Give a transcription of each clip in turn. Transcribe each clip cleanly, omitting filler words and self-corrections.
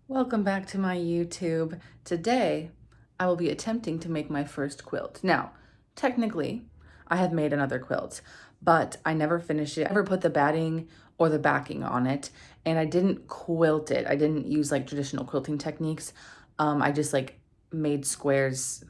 Welcome back to my YouTube. Today, I will be attempting to make my first quilt. Now, technically, I have made another quilt, but I never finished it. I never put the batting or the backing on it, and I didn't quilt it. I didn't use like traditional quilting techniques. I just like made squares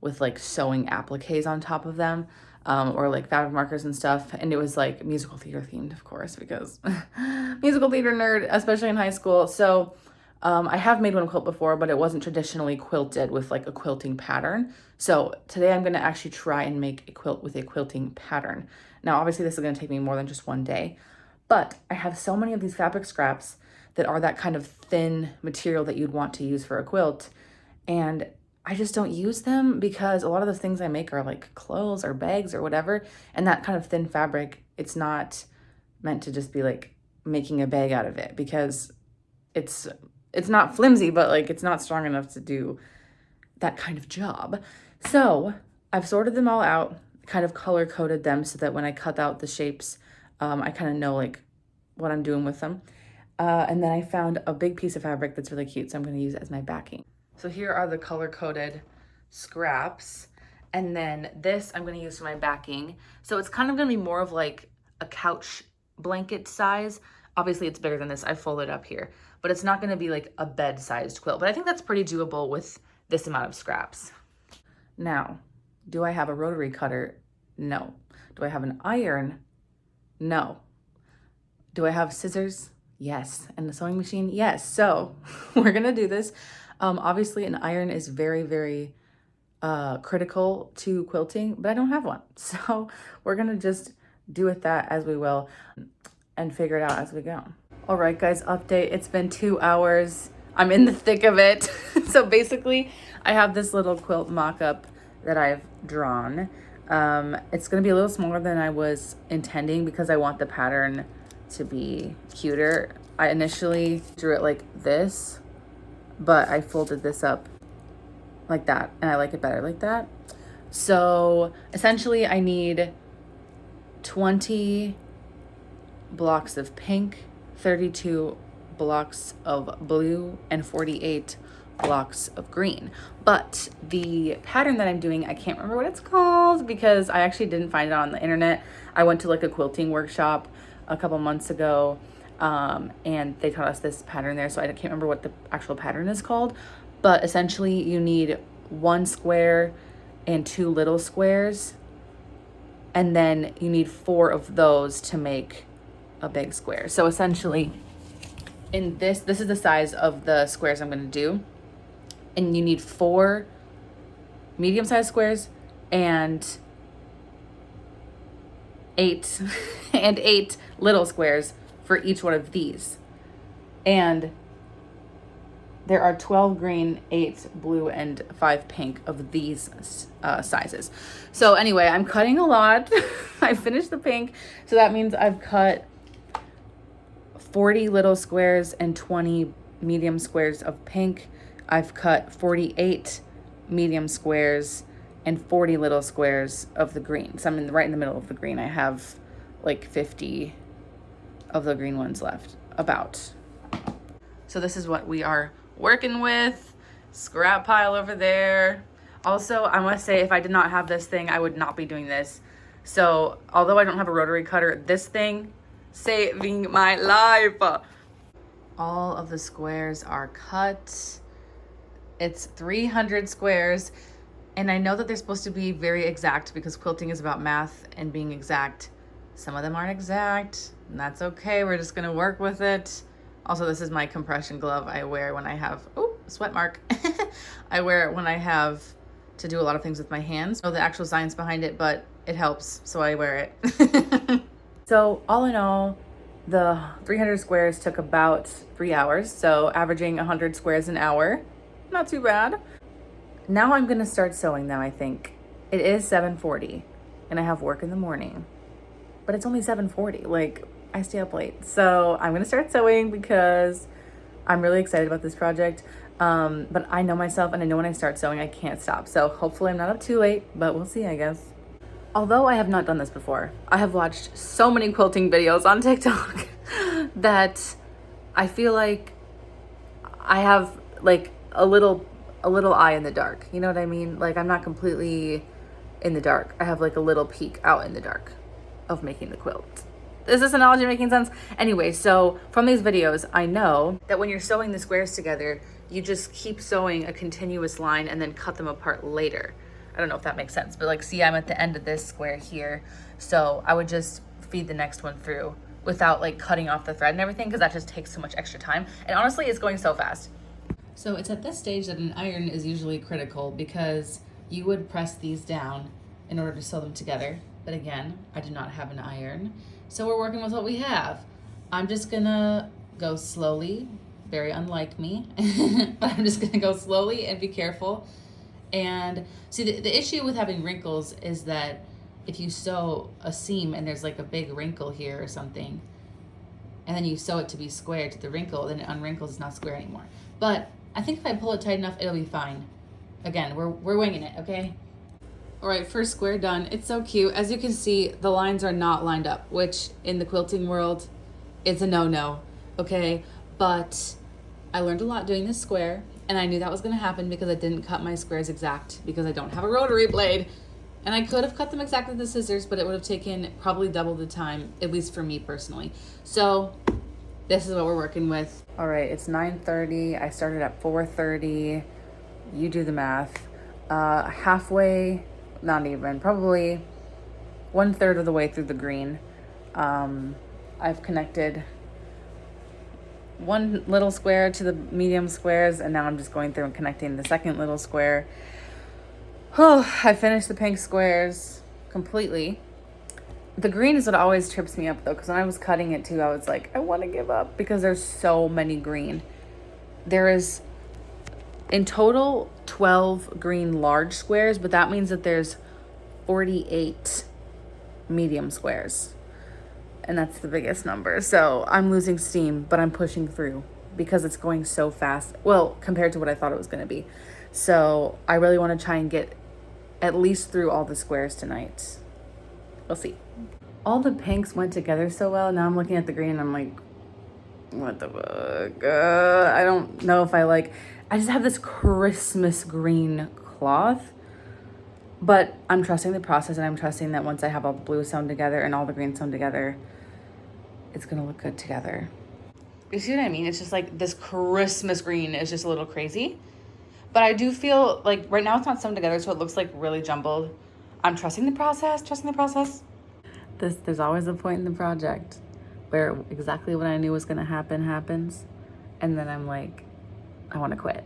with like sewing appliques on top of them, or like fabric markers and stuff. And it was like musical theater themed, of course, because musical theater nerd, especially in high school. So I have made one quilt before, but it wasn't traditionally quilted with like a quilting pattern. So today I'm gonna actually try and make a quilt with a quilting pattern. Now, obviously this is gonna take me more than just one day, but I have so many of these fabric scraps that are that kind of thin material that you'd want to use for a quilt. And I just don't use them because a lot of the things I make are like clothes or bags or whatever. And that kind of thin fabric, it's not meant to just be like making a bag out of it because it's not flimsy, but like it's not strong enough to do that kind of job. So I've sorted them all out, kind of color coded them so that when I cut out the shapes, I kind of know like what I'm doing with them. And then I found a big piece of fabric that's really cute, so I'm going to use it as my backing. So here are the color coded scraps. And then this I'm going to use for my backing. So it's kind of going to be more of like a couch blanket size. Obviously it's bigger than this. I folded up here, but it's not going to be like a bed sized quilt, but I think that's pretty doable with this amount of scraps. Now, do I have a rotary cutter? No. Do I have an iron? No. Do I have scissors? Yes. And a sewing machine? Yes. So we're going to do this. Obviously an iron is very, very critical to quilting, but I don't have one. So we're going to just do with that as we will and figure it out as we go. All right, guys, update. It's been 2 hours. I'm in the thick of it. So basically, I have this little quilt mock-up that I've drawn. It's gonna be a little smaller than I was intending because I want the pattern to be cuter. I initially drew it like this, but I folded this up like that, and I like it better like that. So essentially, I need 20 blocks of pink, 32 blocks of blue, and 48 blocks of green. But the pattern that I'm doing, I can't remember what it's called because I actually didn't find it on the internet. I went to like a quilting workshop a couple months ago, and they taught us this pattern there, so I can't remember what the actual pattern is called. But essentially you need one square and 2 little squares, and then you need 4 of those to make a big square. So essentially in this is the size of the squares I'm going to do, and you need 4 medium-sized squares and 8 and 8 little squares for each one of these. And there are 12 green, 8 blue, and 5 pink of these sizes. So anyway, I'm cutting a lot. I finished the pink, so that means I've cut 40 little squares and 20 medium squares of pink. I've cut 48 medium squares and 40 little squares of the green. So I'm right in the middle of the green. I have like 50 of the green ones left, about. So this is what we are working with. Scrap pile over there. Also, I must say, if I did not have this thing, I would not be doing this. So although I don't have a rotary cutter, this thing saving my life. All of the squares are cut. It's 300 squares, and I know that they're supposed to be very exact because quilting is about math and being exact. Some of them aren't exact, and that's okay. We're just gonna work with it. Also, this is my compression glove I wear when I have, oh, sweat mark. I wear it when I have to do a lot of things with my hands. I know the actual science behind it, but it helps, so I wear it. So all in all, the 300 squares took about 3 hours. So averaging 100 squares an hour, not too bad. Now I'm gonna start sewing them, I think. It is 7:40 and I have work in the morning, but it's only 7:40, like I stay up late. So I'm gonna start sewing because I'm really excited about this project. But I know myself, and I know when I start sewing, I can't stop. So hopefully I'm not up too late, but we'll see, I guess. Although I have not done this before, I have watched so many quilting videos on TikTok that I feel like I have like a little eye in the dark. You know what I mean? Like I'm not completely in the dark. I have like a little peek out in the dark of making the quilt. Is this analogy making sense? Anyway, so from these videos, I know that when you're sewing the squares together, you just keep sewing a continuous line and then cut them apart later. I don't know if that makes sense, but like, see, I'm at the end of this square here. So I would just feed the next one through without like cutting off the thread and everything, because that just takes so much extra time. And honestly, it's going so fast. So it's at this stage that an iron is usually critical, because you would press these down in order to sew them together. But again, I do not have an iron. So we're working with what we have. I'm just gonna go slowly, very unlike me, but I'm just gonna go slowly and be careful. And see, the issue with having wrinkles is that if you sew a seam and there's like a big wrinkle here or something, and then you sew it to be square to the wrinkle, then it unwrinkles, it's not square anymore. But I think if I pull it tight enough, it'll be fine. Again, we're winging it, okay? All right, first square done. It's so cute. As you can see, the lines are not lined up, which in the quilting world, it's a no-no, okay? But I learned a lot doing this square, and I knew that was gonna happen because I didn't cut my squares exact because I don't have a rotary blade. And I could have cut them exact with the scissors, but it would have taken probably double the time, at least for me personally. So this is what we're working with. All right, it's 9:30. I started at 4:30. You do the math. Halfway, not even, probably 1/3 of the way through the green. I've connected one little square to the medium squares, and now I'm just going through and connecting the second little square. Oh, I finished the pink squares completely. The green is what always trips me up though, because when I was cutting it too, I was like, I want to give up because there's so many green. There is in total 12 green large squares, but that means that there's 48 medium squares. And that's the biggest number. So I'm losing steam, but I'm pushing through because it's going so fast. Well, compared to what I thought it was going to be. So I really want to try and get at least through all the squares tonight. We'll see. All the pinks went together so well. Now I'm looking at the green and I'm like, what the fuck? I don't know if I just have this Christmas green cloth, but I'm trusting the process, and I'm trusting that once I have all the blue sewn together and all the green sewn together, it's gonna look good together. You see what I mean? It's just like this Christmas green is just a little crazy. But I do feel like right now it's not sewn together, so it looks like really jumbled. I'm trusting the process, There's always a point in the project where exactly what I knew was gonna happen happens. And then I'm like, I wanna quit.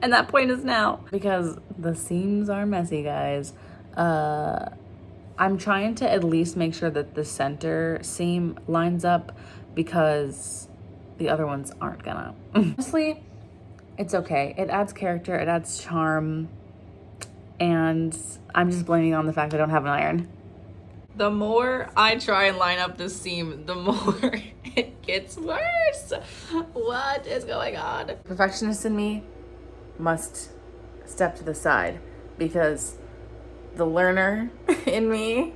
And that point is now, because the seams are messy, guys. I'm trying to at least make sure that the center seam lines up, because the other ones aren't gonna. Honestly, it's okay. It adds character, it adds charm, and I'm just blaming it on the fact I don't have an iron. The more I try and line up this seam, the more it gets worse. What is going on? Perfectionist in me must step to the side, because the learner in me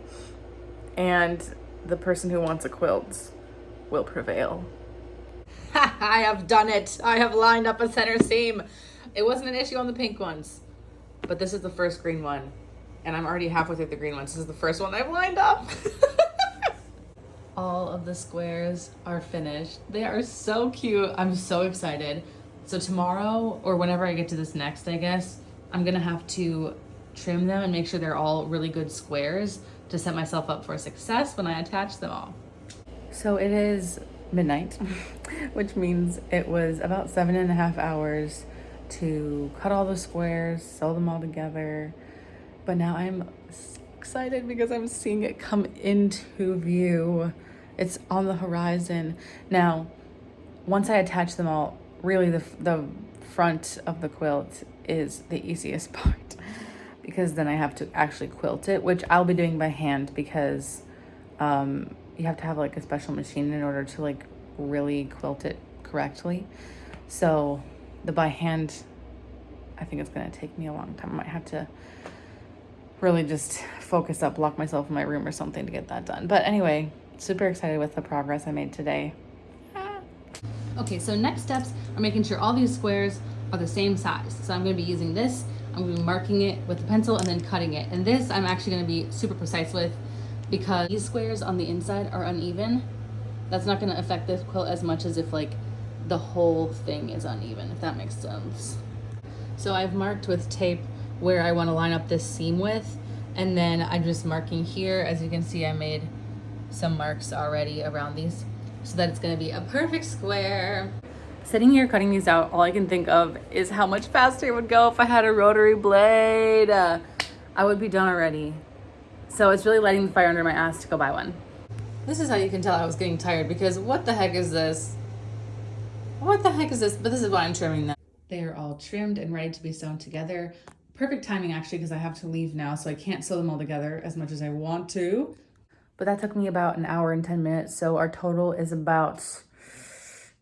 and the person who wants a quilt will prevail. I have done it. I have lined up a center seam. It wasn't an issue on the pink ones, but this is the first green one, and I'm already halfway through the green ones. This is the first one I've lined up. All of the squares are finished. They are so cute. I'm so excited. So tomorrow, or whenever I get to this next, I guess, I'm gonna have to trim them and make sure they're all really good squares to set myself up for success when I attach them all. So it is midnight, which means it was about 7.5 hours to cut all the squares, sew them all together. But now I'm excited because I'm seeing it come into view. It's on the horizon. Now, once I attach them all, really the front of the quilt is the easiest part, because then I have to actually quilt it, which I'll be doing by hand, because you have to have like a special machine in order to like really quilt it correctly. So the by hand, I think it's gonna take me a long time. I might have to really just focus up, lock myself in my room or something to get that done. But anyway, super excited with the progress I made today. Okay, so next steps are making sure all these squares are the same size. So I'm gonna be using this, I'm gonna be marking it with a pencil and then cutting it. And this I'm actually gonna be super precise with because these squares on the inside are uneven. That's not gonna affect this quilt as much as if like the whole thing is uneven, if that makes sense. So I've marked with tape where I wanna line up this seam with, and then I'm just marking here. As you can see, I made some marks already around these so that it's gonna be a perfect square. Sitting here cutting these out, all I can think of is how much faster it would go if I had a rotary blade. I would be done already. So it's really lighting the fire under my ass to go buy one. This is how you can tell I was getting tired, because what the heck is this? What the heck is this? But this is why I'm trimming them. They are all trimmed and ready to be sewn together. Perfect timing actually, because I have to leave now, so I can't sew them all together as much as I want to. But that took me about an hour and 10 minutes. So our total is about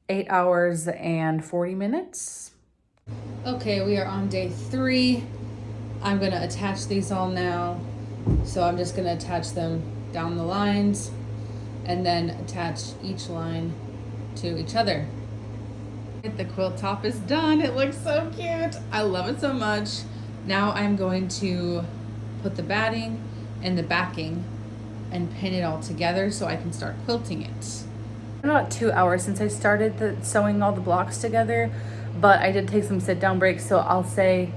8 hours and 40 minutes. Okay, we are on day 3. I'm gonna attach these all now. So I'm just gonna attach them down the lines and then attach each line to each other. The quilt top is done. It looks so cute. I love it so much. Now I'm going to put the batting and the backing and pin it all together so I can start quilting it. About 2 hours since I started sewing all the blocks together, but I did take some sit down breaks, so I'll say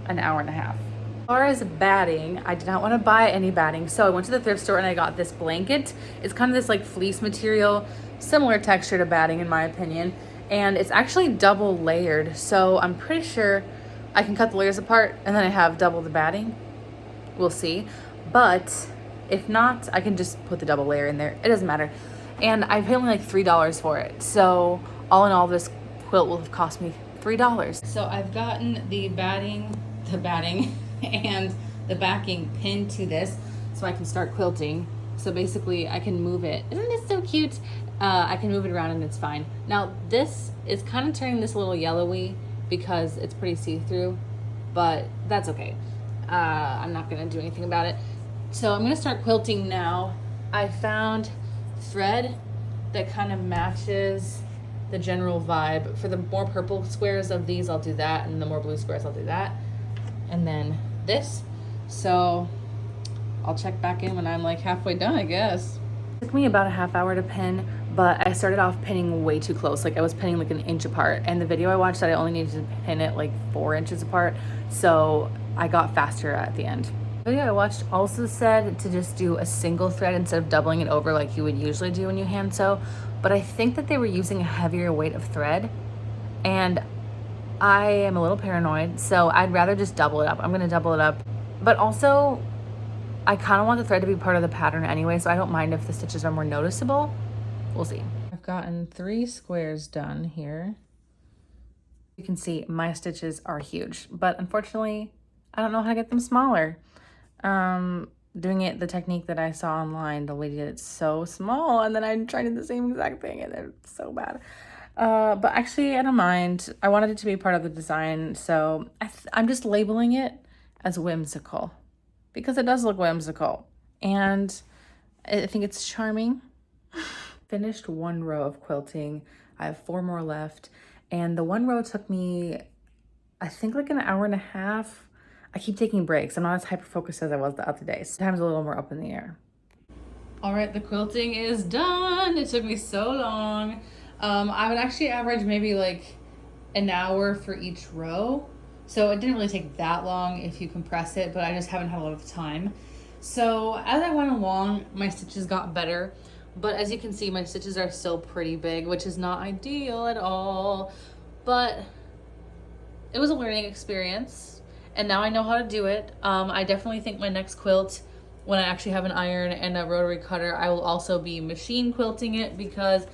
an hour and a half. As far as batting, I did not want to buy any batting, so I went to the thrift store and I got this blanket. It's kind of this like fleece material, similar texture to batting in my opinion, and it's actually double layered, so I'm pretty sure I can cut the layers apart and then I have double the batting. We'll see, but if not, I can just put the double layer in there. It doesn't matter. And I paid only like $3 for it. So all in all, this quilt will have cost me $3. So I've gotten the batting and the backing pinned to this so I can start quilting. So basically I can move it. Isn't this so cute? I can move it around and it's fine. Now this is kind of turning this a little yellowy because it's pretty see-through, but that's okay. I'm not gonna do anything about it. So I'm gonna start quilting now. I found thread that kind of matches the general vibe. For the more purple squares of these, I'll do that, and the more blue squares, I'll do that. And then this. So I'll check back in when I'm like halfway done, I guess. It took me about a half hour to pin, but I started off pinning way too close. Like I was pinning like an inch apart, and the video I watched that I only needed to pin it like 4 inches apart. So I got faster at the end. The video I watched also said to just do a single thread instead of doubling it over like you would usually do when you hand sew, but I think that they were using a heavier weight of thread, and I am a little paranoid, so I'd rather just double it up. I'm gonna double it up, but also I kind of want the thread to be part of the pattern anyway, so I don't mind if the stitches are more noticeable. We'll see. I've gotten 3 squares done here. You can see my stitches are huge, but unfortunately I don't know how to get them smaller. Doing it the technique that I saw online, the lady did it so small, and then I tried to do the same exact thing and they're so bad. But actually I don't mind. I wanted it to be part of the design, so I'm just labeling it as whimsical because it does look whimsical and I think it's charming. Finished 1 row of quilting. I have 4 more left, and the 1 row took me, I think, like an hour and a half. I keep taking breaks. I'm not as hyper-focused as I was the other day. Sometimes a little more up in the air. All right, the quilting is done. It took me so long. I would actually average maybe like an hour for each row. So it didn't really take that long if you compress it, but I just haven't had a lot of time. So as I went along, my stitches got better. But as you can see, my stitches are still pretty big, which is not ideal at all. But it was a learning experience. And now I know how to do it. I definitely think my next quilt, when I actually have an iron and a rotary cutter, I will also be machine quilting it because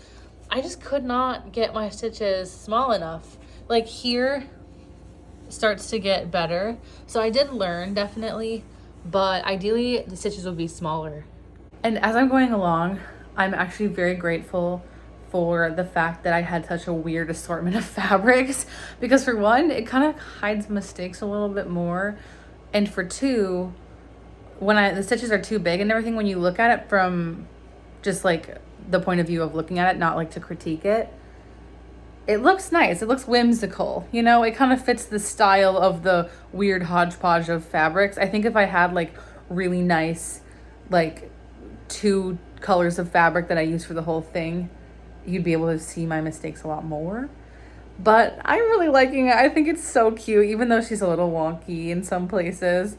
I just could not get my stitches small enough. Like here starts to get better. So I did learn definitely, but ideally the stitches would be smaller. And as I'm going along, I'm actually very grateful for the fact that I had such a weird assortment of fabrics, because for one, it kind of hides mistakes a little bit more, and for two, when the stitches are too big and everything, when you look at it from just like the point of view of looking at it, not like to critique it, it looks nice. It looks whimsical. You know, it kind of fits the style of the weird hodgepodge of fabrics. I think if I had like really nice, like 2 colors of fabric that I use for the whole thing, you'd be able to see my mistakes a lot more. But I'm really liking it. I think it's so cute, even though she's a little wonky in some places.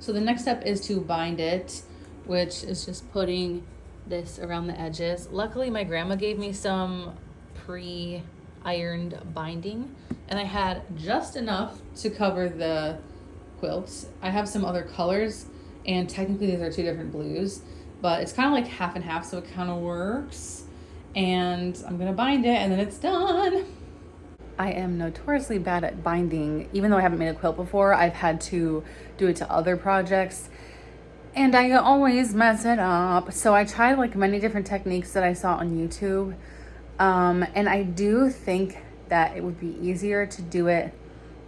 So the next step is to bind it, which is just putting this around the edges. Luckily, my grandma gave me some pre-ironed binding, and I had just enough to cover the quilts. I have some other colors, and technically these are 2 different blues, but it's kind of like half and half, so it kind of works. And I'm gonna bind it, and then it's done. I am notoriously bad at binding. Even though I haven't made a quilt before, I've had to do it to other projects, and I always mess it up. So I tried like many different techniques that I saw on YouTube. And I do think that it would be easier to do it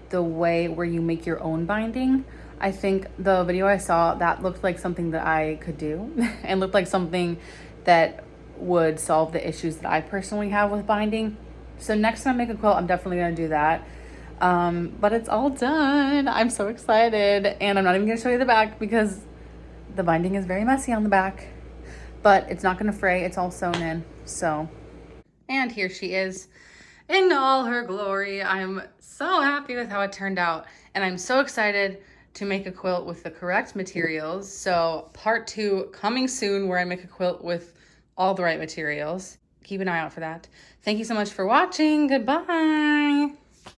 the way where you make your own binding. I think the video I saw, that looked like something that I could do and looked like something that would solve the issues that I personally have with binding. So next time I make a quilt, I'm definitely gonna do that. But it's all done. I'm so excited. And I'm not even gonna show you the back because the binding is very messy on the back, but it's not gonna fray. It's all sewn in, so. And here she is in all her glory. I'm so happy with how it turned out, and I'm so excited to make a quilt with the correct materials. So part 2 coming soon, where I make a quilt with all the right materials. Keep an eye out for that. Thank you so much for watching. Goodbye.